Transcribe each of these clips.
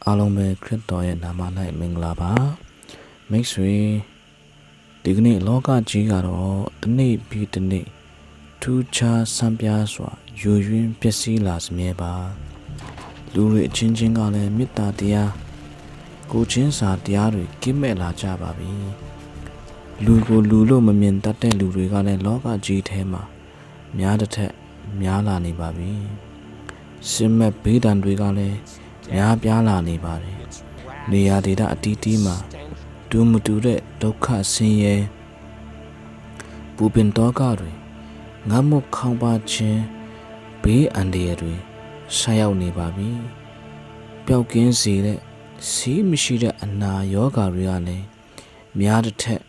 အားလုံးပဲခရစ်တော်ရဲ့နာမ၌မင်္ဂလာပါမိတ်ဆွေဒီကနေ့လောကကြီးကတော့တစ်နေ့ပြီးတစ်နေ့ထူးခြားဆန်းပြားစွာယိုယွင်းပျက်စီးလာစမြဲပါလူတွေအချင်းချင်းကလည်းမေတ္တာတရားကိုချင်းစာတရားတွေကင်းမဲ့လာကြပါပြီလူကိုလူလို့မမြင်တတ်တဲ့လူတွေကလည်းလောကကြီးထဲမှာများတစ်ထက်များလာနေပါပြီစစ်မဲ့ဘေးဒဏ်တွေကလည်းများပြားလာနေပါတယ်နေရာဒေသအတီးတီးမှာတူမတူတဲ့ဒုက္ခဆင်းရဲပူပင်တောကတွေငတ်မွတ်ခေါင်းပါခြင်းဘေးအန္တရာယ်တွေဆက်ရောက်နေပါပြီပျောက်ကင်းစေတဲ့ဆေးမရှိတဲ့အနာရောဂါတွေကလည်းများတစ်ထက်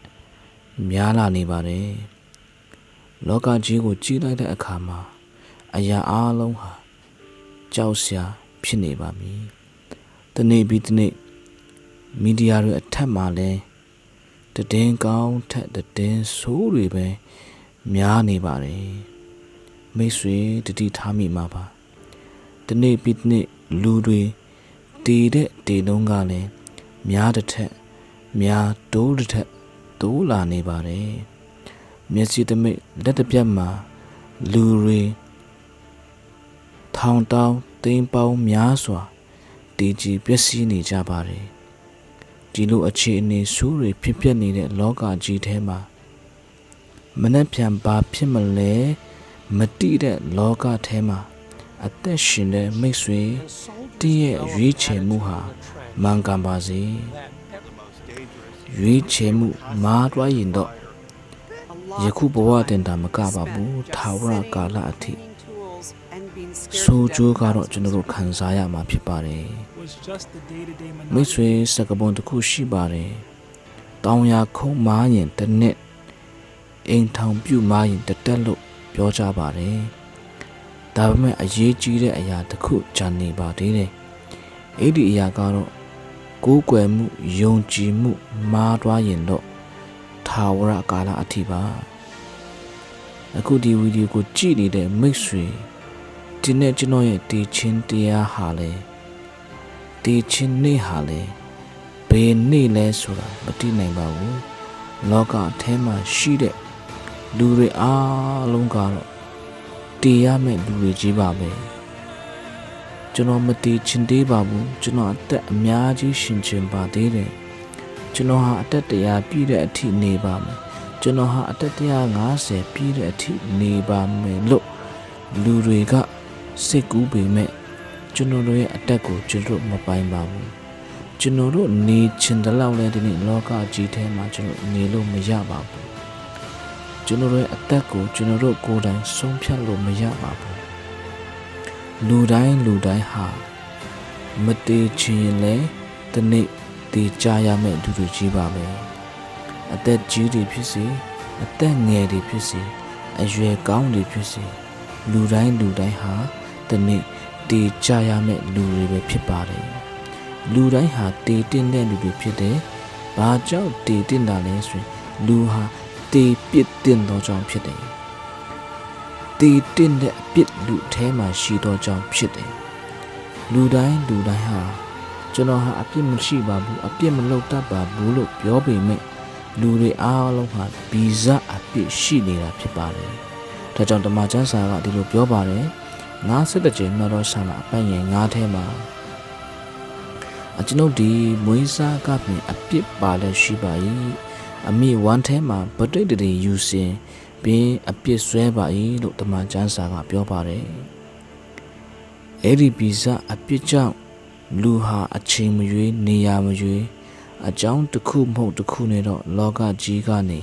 များလာနေပါတယ်လောကကြီးကိုကြည့်လိုက်တဲ့အခါမှာအရာအလုံးဟာကြောက်စရာဖြစ်နေပါပြီတနေ့ပြီးတနေ့မီဒီယာတွေအထက်မှာလည်းတည်င်းကောင်းထက်တည်င်းဆိုးတွေပဲများနေပါတယ်မိတ်ဆွေတတိထားမိမှာပါတနေ့ပြီးတနေ့လူတွေတည်တဲ့တည်လုံးကလည်းများတစ်ထက်များတိုးတစ်ထက်တိုးလာနေပါတယ်မျက်စိတမိတ်လက်တစ်ပြတ်မှာလူတွေထောင်တောင်းသိန်းပေါင်းများစွာတည်ကြည်ပျက်စီးနေကြပါတယ်ဒီလိုအခြေအနေဆိုးတွေဖြစ်ပျက်နေတဲ့လောကကြီးထဲမှာမနှက်ပြန်ပါဖြစ်မလဲမတိတဲ့လောကထဲမှာအသက်ရှင်တဲ့မိတ်ဆွေတည့်ရဲ့ရွေးချယ်မှုဟာမှန်ကန်ပါစေရွေးချယ်မှုမားတွားရင်တော့ယခုဘဝတင်တာမကပါဘူးထာဝရကာလအထိဆိုးကျိုးကတော့ကျွန်တော်တို့ခံစားရမှာဖြစ်ပါတယ်မိတ်ဆွေစကားပုံတစ်ခုရှိပါတယ်တောင်ယာခုံးမားရင်တစ်နှစ်အိမ်ထောင်ပြုမားရင်တစ်တက်လို့ပြောကြပါတယ်ဒါပေမဲ့အရေးကြီးတဲ့အရာတစ်ခုဂျန်နေပါသေးတယ်အဲ့ဒီအရာကတော့ကိုးကွယ်မှုယုံကြည်မှုမားတွားရင်တော့ထာဝရကာလအထိပါအခုဒီဗီဒီယိုကိုကြည့်နေတဲ့မိတ်ဆွေဒီနေ့ကျွန်တော်ရဲ့တည်ခြင်းတရားဟာလေတည်ခြင်းနေ့ဟာလေဘယ်နေ့လဲဆိုတာမသိနိုင်ပါဘူးလောကအထဲမှာရှိတဲ့လူတွေအားလုံးကတော့တည်ရမယ့်လူတွေကြီးပါပဲကျွန်တော်မတည်ခြင်းသေးပါဘူးကျွန်တော်အသက်အများကြီးရှင်ခြင်းပါသေးတယ်ကျွန်တော်ဟာအသက်100ပြည့်တဲ့အထိနေပါမယ်ကျွန်တော်ဟာအသက်150ပြည့်တဲ့အထိနေပါမယ်လို့လူတွေကစိတ်ကူးပေမဲ့ကျွန်တော်တို့ရဲ့အတက်ကိုကျွန်တော်မပိုင်ပါဘူးကျွန်တော်တို့နေချင်တဲ့လောက်လဲဒီနေ့လောကကြီးထဲမှာကျွန်တော်နေလို့မရပါဘူးကျွန်တော်တို့ရဲ့အတက်ကိုကျွန်တော်တို့ကိုယ်တိုင်ဆုံးဖြတ်လို့မရပါဘူးလူတိုင်းဟာမတည်ချင်လဲဒီနေ့တည်ကြရမယ့်လူတွေကြီးပါပဲအသက်ကြီးတွေဖြစ်စေအသက်ငယ်တွေဖြစ်စေအရွယ်ကောင်းတွေဖြစ်စေလူတိုင်းဟာဒီနေ့တည်ကြရမယ့်လူတွေပဲဖြစ်ပါတယ်လူတိုင်းဟာတည်တင်တဲ့လူတွေဖြစ်တယ်ဘာကြောင့်တည်တင်တာလဲဆိုရင်လူဟာတည်ပြစ်တင်သောကြောင့်ဖြစ်တယ်တည်တင်တဲ့အပြစ်လူထဲမှာရှိသောကြောင့်ဖြစ်တယ်လူတိုင်းဟာကျွန်တော်ဟာအပြစ်မရှိပါဘူးအပြစ်မလုပ်တတ်ပါဘူးလို့ပြောပေမဲ့လူတွေအားလုံးဟာဗီဇအပြစ်ရှိနေတာဖြစ်ပါတယ်ဒါကြောင့်ဓမ္မကျမ်းစာကဒီလိုပြောပါတယ်51ကြိမ်မှတော့ဆာလာအပိုင်ငယ်9ထဲမှာကျွန်ုပ်ဒီမွေးစားကပြင်အပြစ်ပါလဲရှိပါ၏အမိဝမ်းထဲမှာဗတိတ်တည်းယူစင်ပြီးအပြစ်ဆွဲပါ၏လို့ဓမ္မကျမ်းစာကပြောပါတယ်အဲ့ဒီဗီဇအပြစ်ကြောင့်လူဟာအချိန်မရွေးနေရာမရွေးအကြောင်းတစ်ခုမဟုတ်တစ်ခုနဲ့တော့လောကကြီးကနေ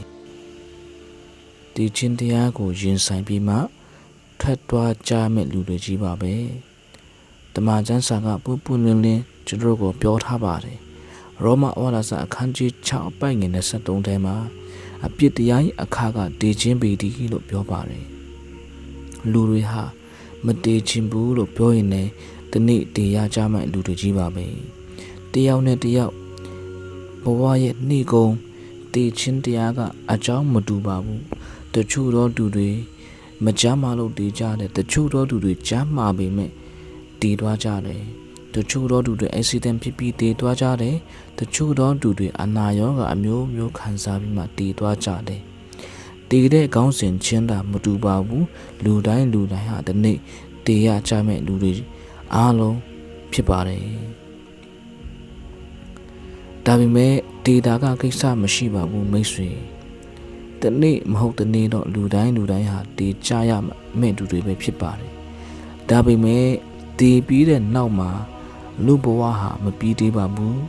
ဒီချင်းတရားကိုရင်ဆိုင်ပြီးမှထွက်သွားကြမဲ့လူတွေကြီးပါပဲဓမ္မကျမ်းစာကပွပွလင်းလင်းကျွန်တော်ကိုပြောထားပါတယ်ရောမဩဝါဒစာအခန်းကြီး6အပိုင်ငယ်23ထဲမှာအပြစ်တရား၏အခါကတည်ခြင်းပေသည်လို့ပြောပါတယ်လူတွေဟာမတည်ခြင်းဘူးလို့ပြောရင်လည်းဒီနေ့တည်ရကြမဲ့လူတွေကြီးပါပဲတယောက်နဲ့တယောက်ဘဝရဲ့နှိကုံတည်ခြင်းတရားကအကြောင်းမတူပါဘူးတချို့သောသူတွေမကြမ်းမလို့တည်ကြတယ်တချို့သောသူတွေကြမ်းမာပေမဲ့တည်သွားကြတယ် တချို့သောသူတွေ accident ဖြစ်ပြီးတည်သွားကြတယ်တချို့သောသူတွေအနာရောဂါအမျိုးမျိုးခံစားပြီးမှတည်သွားကြတယ်တည်တဲ့ခေါင်းစဉ်ချင်းတာမတူပါဘူးလူတိုင်းဟာဒီနေ့တည်ရကြမဲ့လူတွေအားလုံးဖြစ်ပါတယ်ဒါပေမဲ့ဒေတာကကိစ္စမရှိပါဘူးမိတ်ဆွေတနေ့မဟုတ်တနေ့တော့လူတိုင်းဟာတည်ကြရမဲ့သူတွေပဲဖြစ်ပါတယ်ဒါပေမဲ့တည်ပြီးတဲ့နောက်မှာလူဘဝဟာမပြီးသေးပါဘူး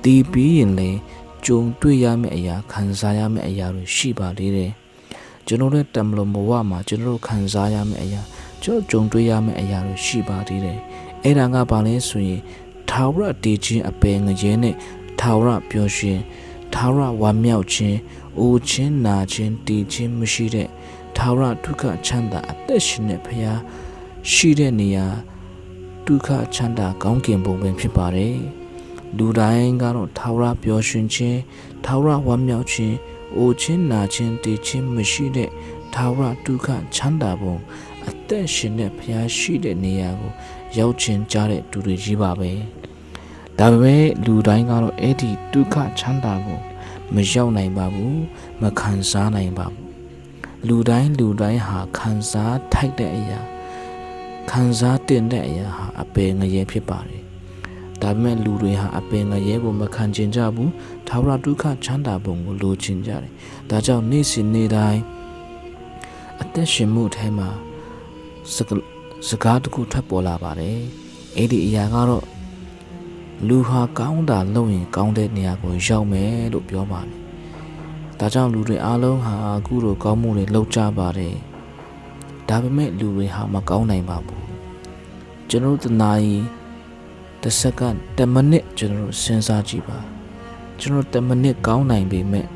တည်ပြီးရင်လည်းကြုံတွေ့ရမယ့်အရာခံစားရမယ့်အရာတွေရှိပါသေးတယ်ကျွန်တော်တို့တမလွန်ဘဝမှာကျွန်တော်တို့ခံစားရမယ့်အရာကျွန်တော်ကြုံတွေ့ရမယ့်အရာတွေရှိပါသေးတယ်အဲ့ဒါကဘာလဲဆိုရင်ထာဝရတည်ခြင်းအပယ်ငရဲနဲ့ထာဝရပျော်ရွှင်ထာဝရဝမ်းမြောက်ခြင်းအိုခြင်းနာခြင်းတည်ခြင်းမရှိတဲ့ထာဝရဒုက္ခချမ်းသာအသက်ရှင်တဲ့ဖခင်ရှိတဲ့နေရာဒုက္ခချမ်းသာကောင်းကင်ဘုံပင်ဖြစ်ပါတယ်လူတိုင်းကတော့ထာဝရပျော်ရွှင်ခြင်းထာဝရဝမ်းမြောက်ခြင်းအိုခြင်းနာခြင်းတည်ခြင်းမရှိတဲ့ထာဝရဒုက္ခချမ်းသာဘုံအသက်ရှင်တဲ့ဖခင်ရှိတဲ့နေရာကိုရောက်ခြင်းကြတဲ့သူတွေကြီးပါပဲဒါပေမဲ့လူတိုင်းကတော့အဲ့ဒီဒုက္ခချမ်းသာကိုမရောက်နိုင်ပါဘူးမခံစားနိုင်ပါဘူးလူတိုင်းဟာခံစားထိုက်တဲ့အရာခံစားတင်တဲ့အရာဟာအပယ်ငရဲဖြစ်ပါတယ်ဒါပေမဲ့လူတွေဟာအပယ်ငရဲကိုမခံကျင်ကြဘူးထာဝရဒုက္ခချမ်းသာပုံကိုလိုချင်ကြတယ်ဒါကြောင့်နေ့စဉ်နေ့တိုင်းအသက်ရှင်မှုထဲမှာစကားတစ်ခုထပ်ပေါ်လာပါတယ်အဲ့ဒီအရာကတော့လူဟာကောင်းတာလုပ်ရင်ကောင်းတဲ့နေရာကိုရောက်မယ်လို့ပြောပါတယ်ဒါကြောင့်လူတွေအားလုံးဟာအခုလိုကောင်းမှုတွေလုပ်ကြပါတယ်ဒါပေမဲ့လူတွေဟာမကောင်းနိုင်ပါဘူးကျွန်တော်တို့တနာရီတစ်စက္ကန့်တစ်မိနစ်ကျွန်တော်တို့စဉ်းစားကြည့်ပါကျွန်တော်တစ်မိနစ်ကောင်းနိုင်ပေမဲ့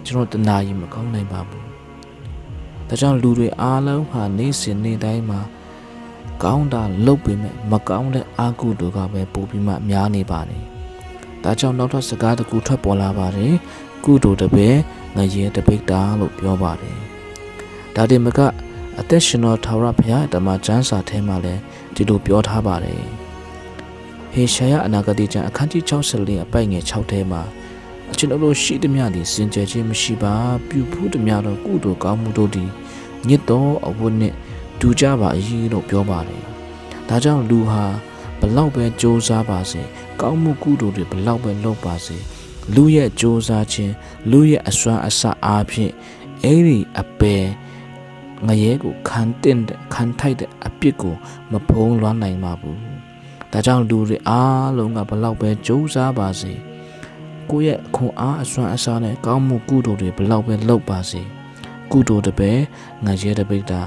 ကျွန်တော်တနာရီမကောင်းနိုင်ပါဘူးဒါကြောင့်လူတွေအားလုံးဟာနေ့စဉ်နေ့တိုင်းမှာကောင်းတာလုပ်ပေမဲ့မကောင်းတဲ့အာကုတို့ကပဲပို့ပြီးမှများနေပါတယ်ဒါကြောင့်နောက်ထပ်စကားတစ်ခုထွက်ပေါ်လာပါတယ်ကုတို့တပည့်ငရဲတပိတ်တာလို့ပြောပါတယ်ဒါတင်မကအသက်ရှင်တော်ထာဝရဘုရားဓမ္မကျမ်းစာထဲမှာလည်းဒီလိုပြောထားပါတယ်ဟေရှာယအနာဂတိကျမ်းအခန်းကြီး64အပိုက်ငယ်6ထဲမှာကျွန်တော်တို့ရှိသမျှသည်စင်ကြယ်ခြင်းမရှိပါပြုဖူးသမျှသောကုသိုလ်ကောင်းမှုတို့သည်ညစ်သောအဝတ်နှင့်ဒူကြပါ၏လို့ပြောပါတယ်ဒါကြောင့်လူဟာဘလောက်ပဲကြိုးစားပါစေကောင်းမှုကုသိုလ်တွေဘလောက်ပဲလုပ်ပါစေလူရဲ့ကြိုးစားခြင်းလူရဲ့အစွမ်းအစအားဖြင့်အဲ့ဒီအပယ်ငရဲကိုခံထိုက်တဲ့အပြစ်ကိုမဖုံးလွှမ်းနိုင်ပါဘူးဒါကြောင့်လူတွေအားလုံးကဘလောက်ပဲကြိုးစားပါစေကိုယ့်ရဲ့ခွန်အားအစွမ်းအစနဲ့ကောင်းမှုကုသိုလ်တွေဘလောက်ပဲလုပ်ပါစေကုသိုလ်တပဲငရဲတပိတ်တာ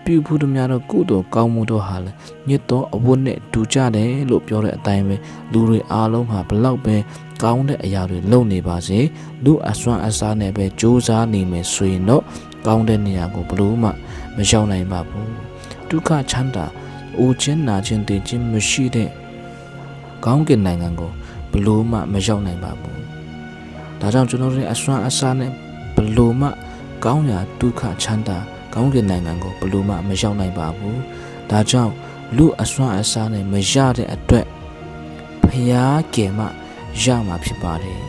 ပြုဖူးသမျှသောကုသိုလ်ကောင်းမှုတို့ဟာလည်းညစ်သောအဝတ်နဲ့တူကြတယ်လို့ပြောတဲ့အတိုင်းပဲလူတွေအားလုံးဟာဘလောက်ပဲကောင်းတဲ့အရာတွေလုပ်နေပါစေလူအစွမ်းအစားနဲ့ပဲကြိုးစားနေမယ်ဆိုရင်တော့ကောင်းတဲ့နေရာကိုဘလို့မှမရောက်နိုင်ပါဘူးဒုက္ခချမ်းသာအိုခြင်းနာခြင်းတည်ခြင်းမရှိတဲ့ကောင်းကင်နိုင်ငံကိုဘလို့မှမရောက်နိုင်ပါဘူးဒါကြောင့်ကျွန်တော်တို့အစွမ်းအစားနဲ့ဘလို့မှကောင်းရာဒုက္ခချမ်းသာကောင်းကင်နိုင်ငံကိုဘလို့မှမရောက်နိုင်ပါဘူးဒါကြောင့်လူအစွမ်းအစားနဲ့မရတဲ့အတွက်ဖျားကယ်မှရမှာဖြစ်ပါတယ်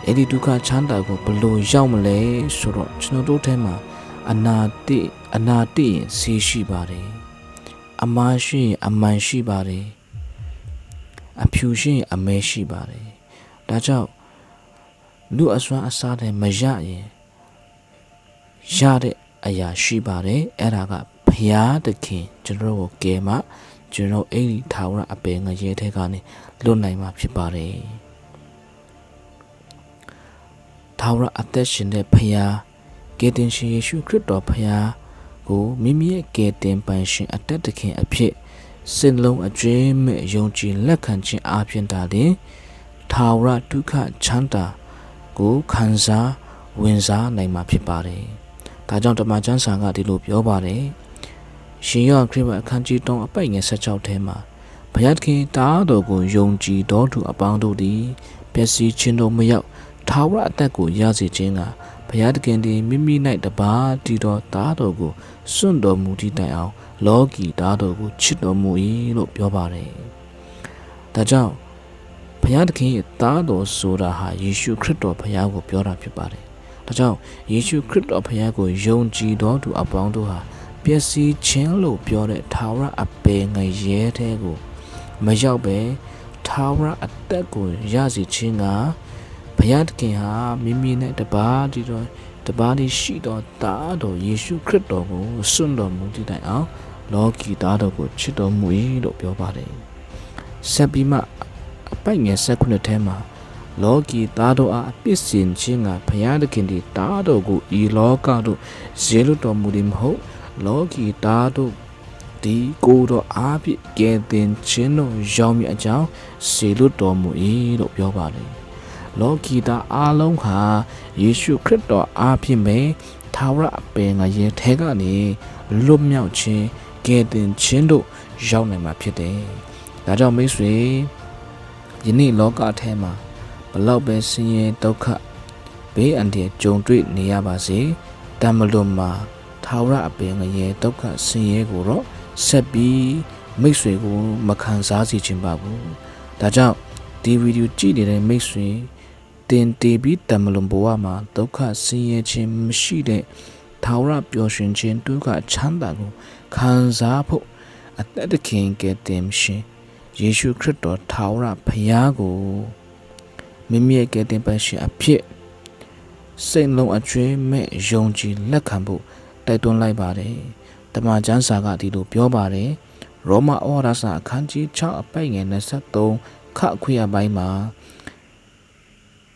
အဲ့ဒီဒုက္ခချမ်းသာကိုဘလို့ရောက်မလဲဆိုတော့ကျွန်တော်တို့ထဲမှာအနာတိရင်ဆေးရှိပါတယ်အမားရှိရင်အမှန်ရှိပါတယ်အဖြူရှိရင်အမဲရှိပါတယ်ဒါကြောင့်လူအစွမ်းအစားနဲ့မရရင်ရတဲ့အရာရှိပါတယ်အဲ့ဒါကဘုရားသခင်ကျွန်တော်ကိုကယ်မှကျွန်တော်အဲ့ဒီထာဝရအပယ်ငရဲထဲကနေလွတ်နိုင်မှာဖြစ်ပါတယ်ထာဝရအသက်ရှင်တဲ့ဘုရားကယ်တင်ရှင်ယေရှုခရစ်တော်ဘုရားကိုမိမိရဲ့ကယ်တင်ပိုင်ရှင်အသက်သခင်အဖြစ်စင်လုံးအကျွမ်းမဲ့ယုံကြည်လက်ခံခြင်းအပြင်တာတင်ထာဝရဒုက္ခချမ်းသာကိုခံစားဝင်စားနိုင်မှာဖြစ်ပါတယ်ဒါကြောင့်ဓမ္မကျမ်းစာကဒီလိုပြောပါတယ်ရှင်ယောဟန်ခရစ်ဝင်အခန်းကြီး3အပိုက်ငယ်16ထဲမှာဘုရားသခင်တားတော်ကိုယုံကြည်တော်သူအပေါင်းတို့သည်ပျက်စီးခြင်းတို့မရောက်ထာဝရအသက်ကိုရစေခြင်းကဘုရားသခင်သည်မိမိ၌တပါးတည်တော်တားတော်ကိုစွန့်တော်မူသည့်တိုင်အောင် လောကီသားတော်ကိုချစ်တော်မူ၏လို့ပြောပါတယ်။ဒါကြောင့်ဘုရားသခင်ရဲ့သားတော်ဆိုတာဟာယေရှုခရစ်တော်ဘုရားကိုပြောတာဖြစ်ပါတယ်။ဒါကြောင့်ယေရှုခရစ်တော်ဘုရားကိုယုံကြည်တော်သူအပေါင်းတို့ဟာပျက်စီးခြင်းလို့ပြောတဲ့ထာဝရအပေငရဲတဲ့ကိုမရောက်ပဲထာဝရအသက်ကိုရစေခြင်းကဘုရားသခင်ဟာမိမိနဲ့တပါးဒီရှိတော်သားတော်ယေရှုခရစ်တော်ကိုစွန့်တော်မူသည့်တိုင်အောင်လောကီသားတော်ကိုချစ်တော်မူ၏လို့ပြောပါတယ်။ဆက်ပြီးမှအပိုက်ငယ်19ထဲမှာလောကီသားတော်အားအပြစ်စင်ခြင်းကဘုရားသခင်ဒီသားတော်ကိုဤလောကသို့ဇေလွတ်တော်မူသည်မဟုတ်လောကီသားတို့ဒီကိုယ်တော်အားဖြင့်ကယ်တင်ခြင်းတို့ရောက်မြအကြောင်းဇေလွတ်တော်မူ၏လို့ပြောပါတယ်။လောကီသားအားလုံးဟာယေရှုခရစ်တော်အားဖြင့်ပဲထာဝရအပင်ငရဲထဲကနေလွတ်မြောက်ခြင်းကယ်တင်ခြင်းတို့ရောက်နိုင်မှာဖြစ်တယ်။ဒါကြောင့်မိတ်ဆွေယနေ့လောကထဲမှာဘလောက်ပဲဆင်းရဲဒုက္ခဘေးအန္တရာယ်ကြုံတွေ့နေရပါစေတမလွန်မှာထာဝရအပင်ငရဲဒုက္ခဆင်းရဲကိုတော့ဆက်ပြီးမိတ်ဆွေကိုမခံစားစေချင်ပါဘူး။ဒါကြောင့်ဒီဗီဒီယိုကြည့်နေတဲ့မိတ်ဆွေတင်တီးပြီးတမလွန်ဘဝမှာဒုက္ခဆင်းရဲခြင်းမရှိတဲ့ထာဝရပျော်ရွှင်ခြင်းဒုက္ခချမ်းသာကိုခံစားဖို့အသက်သခင်ကယ်တင်ရှင်ယေရှုခရစ်တော်ထာဝရဘုရားကိုမိမိရဲ့ကယ်တင်ပါရှင်အဖြစ်စိတ်လုံးအကျွေးမဲ့ယုံကြည်လက်ခံဖို့တိုက်တွန်းလိုက်ပါတယ်။တမန်ကျမ်းစာကဒီလိုပြောပါတယ်။ရောမဩဝါဒစာအခန်းကြီး6အပိုက်ငယ်23ခအခွင့်အပိုင်းမှာ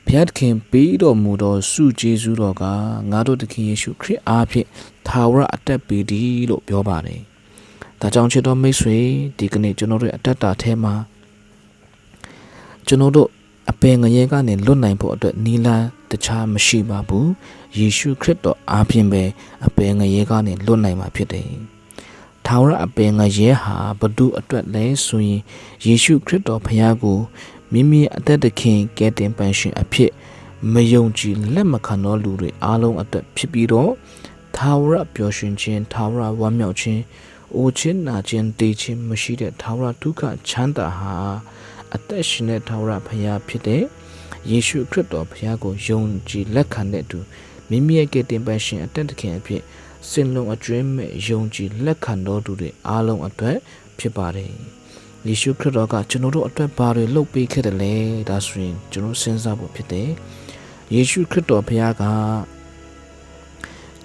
ဘုရားသခင်ပေးတော်မူသောဆုကျေးဇူးတော်ကငါတို့သခင်ယေရှုခရစ်အားဖြင့်ထာဝရအသက်ပေးသည်လို့ပြောပါတယ်။ဒါကြောင့်ချစ်တော်မိတ်ဆွေဒီကနေ့ကျွန်တော်တို့အသက်တာထဲမှာကျွန်တော်တို့အပင်ငရဲကနေလွတ်နိုင်ဖို့အတွက်နီလာတခြားမရှိပါဘူးယေရှုခရစ်တော်အားဖြင့်ပဲအပင်ငရဲကနေလွတ်နိုင်မှာဖြစ်တယ်ထာဝရအပင်ငရဲဟာဘု து အတွက်လဲဆိုရင်ယေရှုခရစ်တော်ဘုရားကိုမိမိအသက်သခင်ကယ်တင်ပိုင်ရှင်အဖြစ်မယုံကြည်လက်မခံသောလူတွေအားလုံးအတွက်ဖြစ်ပြီးတော့ထာဝရပျော်ရွှင်ခြင်းထာဝရဝမ်းမြောက်ခြင်းအိုခြင်းနာခြင်းတည်ခြင်းမရှိတဲ့ထာဝရဒုက္ခချမ်းသာဟာအသက်ရှင်တဲ့ထာဝရဘုရားဖြစ်တဲ့ယေရှုခရစ်တော်ဘုရားကိုယုံကြည်လက်ခံတဲ့သူမိမိရဲ့ကယ်တင်ပိုင်ရှင်အသက်သခင်အဖြစ်စင်လုံးအကျွမ်းမဲ့ယုံကြည်လက်ခံတော်သူတွေအားလုံးအတွက်ဖြစ်ပါတယ်။ယေရှုခရစ်တော်ကကျွန်တော်တို့အတွက်ဘာတွေလုပ်ပေးခဲ့တယ်လဲဒါဆိုရင်ကျွန်တော်စဉ်းစားဖို့ဖြစ်တယ်။ယေရှုခရစ်တော်ဘုရားက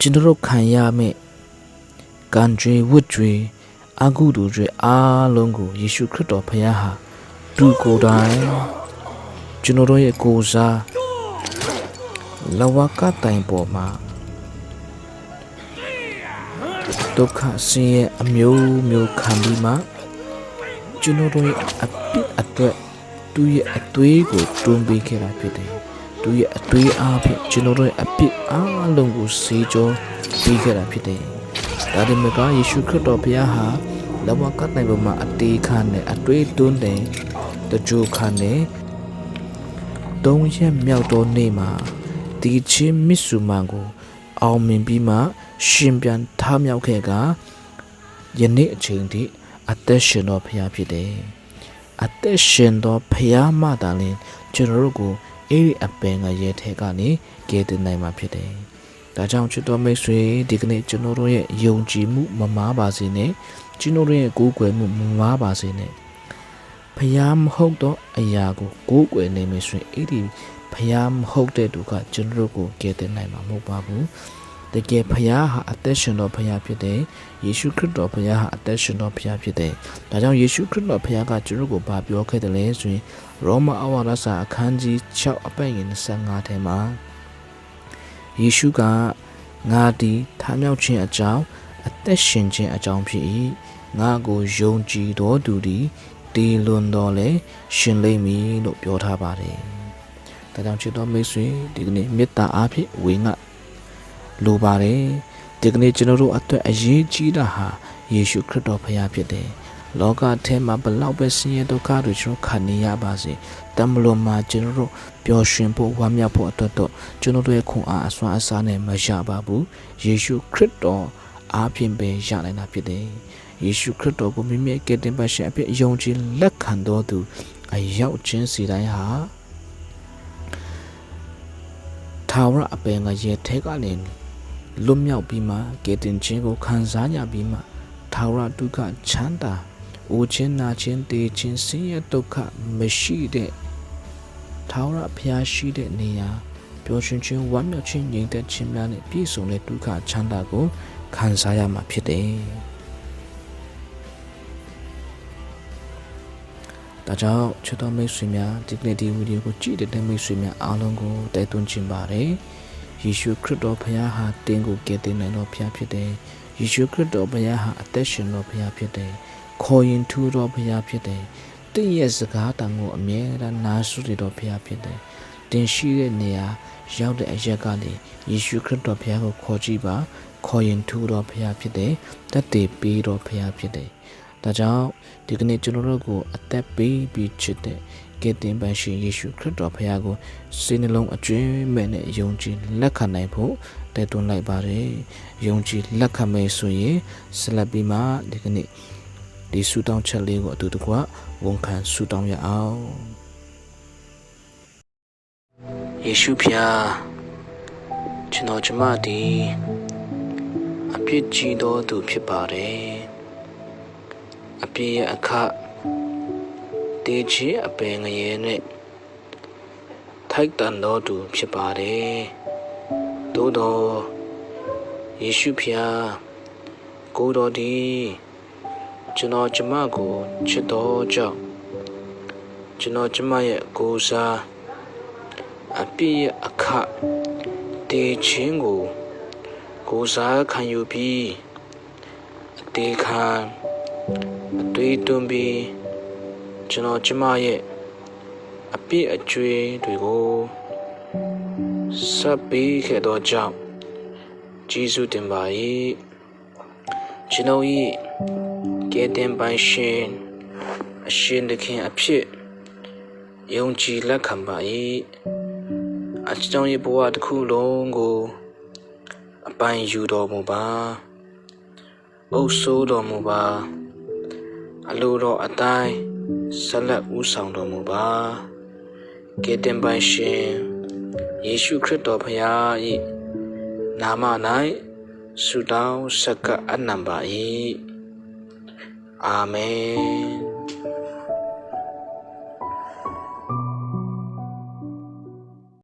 ကျွန်တော်တို့ခံရမယ့်ကံကြွေဝတ်ကြွေအကုသိုလ်တွေအားလုံးကိုယေရှုခရစ်တော်ဘုရားဟာသူကိုယ်တိုင်ကျွန်တော်တို့ရဲ့ကိုယ်စားလဝကတိုင်ပေါ်မှာဒုက္ခဆင်းရဲအမျိုးမျိုးခံပြီးမှကျွန်တော်တို့ရဲ့အပြစ်အတွက်သူရဲ့အသွေးကိုတွန်းပေးခဲ့တာဖြစ်တယ်။သူရဲ့အသွေးအားဖြင့်ကျွန်တော်တို့ရဲ့အပြစ်အားလုံးကိုဆေးကြောပေးခဲ့တာဖြစ်တယ်။ဒါဒီမကယေရှုခရစ်တော်ဘုရားဟာလဝကတိုင်ပေါ်မှာအတေးခံနဲ့အသွေးတွန်းတယ်တကြိုခံနဲ့3ရက်မြောက်သောနေ့မှာဒီချင်းမစ်ဆူမန်ကိုအောင်မြင်ပြီးမှရှင်ပြန်ထမြောက်ခဲ့ကယနေ့အချိန်ထိအသက်ရှင်တော်ဘုရားဖြစ်တယ်။အသက်ရှင်တော်ဘုရားမှသာလျှင်ကျွန်တော်တို့ကိုအဲ့ဒီအပင်ငရဲထဲကနေကယ်တင်နိုင်မှာဖြစ်တယ်။ဒါကြောင့်ချစ်တော်မိတ်ဆွေဒီကနေ့ကျွန်တော်တို့ရဲ့ယုံကြည်မှုမမားပါစေနဲ့ကျွန်တော်တို့ရဲ့ကိုးကွယ်မှုမမားပါစေနဲ့ဘုရားမဟုတ်တော့အရာကိုကိုးကွယ်နေမယ်ဆိုရင်အဲ့ဒီဘုရားမဟုတ်တဲ့သူကကျွန်တော်တို့ကိုကယ်တင်နိုင်မှာမဟုတ်ပါဘူးတကယ်ဘုရားဟာအသက်ရှင်တော်ဘုရားဖြစ်တယ်ယေရှုခရစ်တော်ဘုရားဟာအသက်ရှင်တော်ဘုရားဖြစ်တယ်ဒါကြောင့်ယေရှုခရစ်တော်ဘုရားကကျွန်တော်ကိုဗာပြောခဲ့တယ်လဲဆိုရင်ရောမဩဝါဒစာအခန်းကြီး6အပိုက်ငယ်25ထဲမှာယေရှုကငါဒီထမြောက်ခြင်းအကြောင်းအသက်ရှင်ခြင်းအကြောင်းဖြစ်၏ငါကိုယုံကြည်တော်သူသည်ဒီလွန်တော်လဲရှင်လိမ့်မည်လို့ပြောထားပါတယ်။ဒါကြောင့်ချစ်တော်မိတ်ဆွေဒီကနေ့မေတ္တာအားဖြင့်ဝေငှလိုပါတယ်။ဒီကနေ့ကျွန်တော်တို့အတွက်အရေးကြီးတာဟာယေရှုခရစ်တော်ဘုရားဖြစ်တယ်။လောကထဲမှာဘလောက်ပဲဆင်းရဲဒုက္ခတွေကျွန်တော်ခံနေရပါစေ။တမလို့မှာကျွန်တော်တို့ပျော်ရွှင်ဖို့ဝမ်းမြောက်ဖို့အတွက်တော့ကျွန်တော်တို့ရဲ့ခွန်အားအစွမ်းအစနဲ့မရပါဘူး။ယေရှုခရစ်တော်အားဖြင့်ပဲရနိုင်တာဖြစ်တယ်။ ယေရှုခရစ်တော်ကိုမိမိကယ်တင်ပါရှင်အဖြစ်ယုံကြည်လက်ခံတော်သူအရောက်ချင်းစီတိုင်းဟာထာဝရအပင်ကရေထဲကနေလွတ်မြောက်ပြီးမှကယ်တင်ခြင်းကိုခံစားရပြီးမှထာဝရဒုက္ခချမ်းသာအိုခြင်းနာခြင်းတေခြင်းဆင်းရဲဒုက္ခမရှိတဲ့ထာဝရဘုရားရှိတဲ့နေရာပျော်ရွှင်ခြင်းဝမ်းမြောက်ခြင်းငြိမ်သက်ခြင်းများနဲ့ပြည့်စုံတဲ့ဒုက္ခချမ်းသာကိုခံစားရမှာဖြစ်တယ်။ဒါကြောင့်ချစ်တော်မိတ်ဆွေများဒီနေ့ဒီဗီဒီယိုကိုကြည့်တဲ့မိတ်ဆွေများအားလုံးကိုတိုက်တွန်းခြင်းပါတယ်။ယေရှုခရစ်တော်ဘုရားဟာတင်းကိုကယ်တင်နိုင်တော်ဘုရားဖြစ်တယ်။ယေရှုခရစ်တော်ဘုရားဟာအသက်ရှင်တော်ဘုရားဖြစ်တယ်။ခေါ်ရင်ထူတော်ဘုရားဖြစ်တယ်။တင့်ရဲ့စကားတန်ကိုအမြဲတမ်းနားစွတော်ဘုရားဖြစ်တယ်။တင်ရှိတဲ့နေရာရောက်တဲ့အရက်ကလေယေရှုခရစ်တော်ဘုရားကိုခေါ်ကြည့်ပါခေါ်ရင်ထူတော်ဘုရားဖြစ်တယ်။တတ်တည်ပေးတော်ဘုရားဖြစ်တယ်။ဒါကြောင့်ဒီကနေ့ကျွန်တော်တို့ကိုအသက်ပေးပြီးချစ်တဲ့ကယ်တင်ပါရှင်ယေရှုခရစ်တော်ဘုရားကိုစိတ်နှလုံးအကျွမ်းမဲ့နဲ့ယုံကြည်လက်ခံနိုင်ဖို့တိုက်တွန်းလိုက်ပါတယ်။ယုံကြည်လက်ခံမယ်ဆိုရင်ဆက်လက်ပြီးမှဒီကနေ့ဒီဆုတောင်းချက်လေးကိုအတူတကွဝန်ခံဆုတောင်းရအောင်။ယေရှုဖျားကျွန်တော်ကျမဒီအပြစ်ကြီးတော်သူဖြစ်ပါတယ်။အပြစ်ရဲ့အခတေးချေအပင်ငရဲနဲ့ထိုက်တန်တော်သူဖြစ်ပါတယ်။သို့တော်ယေရှုဖျားကိုတော်ဒီကျွန်တော်ကျမကိုချစ်တော်ကြောင့်ကျွန်တော်ကျမရဲ့ကိုယ်စားအပြစ်ရဲ့အခတေးခြင်းကိုကိုယ်စားခံယူပြီးအသေးခံအတွေ့သွင်းပြီးကျွန်တော်ကျမရဲ့အပြစ်အကျွေးတွေကိုဆက်ပြီးခဲ့သောကြောင့်ကျေးဇူးတင်ပါ၏ကျွန်တော်၏ကယ်တင်ပိုင်ရှင်အရှင်သခင်အဖြစ်ယုံကြည်လက်ခံပါ၏အကြောင်းရဲ့ဘဝတစ်ခုလုံးကိုအပိုင်ယူတော်မူပါအုပ်စိုးတော်မူပါအလိုတော်အတိုင်းဆက်လက်ဦးဆောင်တော်မူပါကယ်တင်ပိုင်ရှင်ယေရှုခရစ်တော်ဘုရား၏နာမ၌ဆုတောင်းဆက်ကအနံပါ၏အာမင်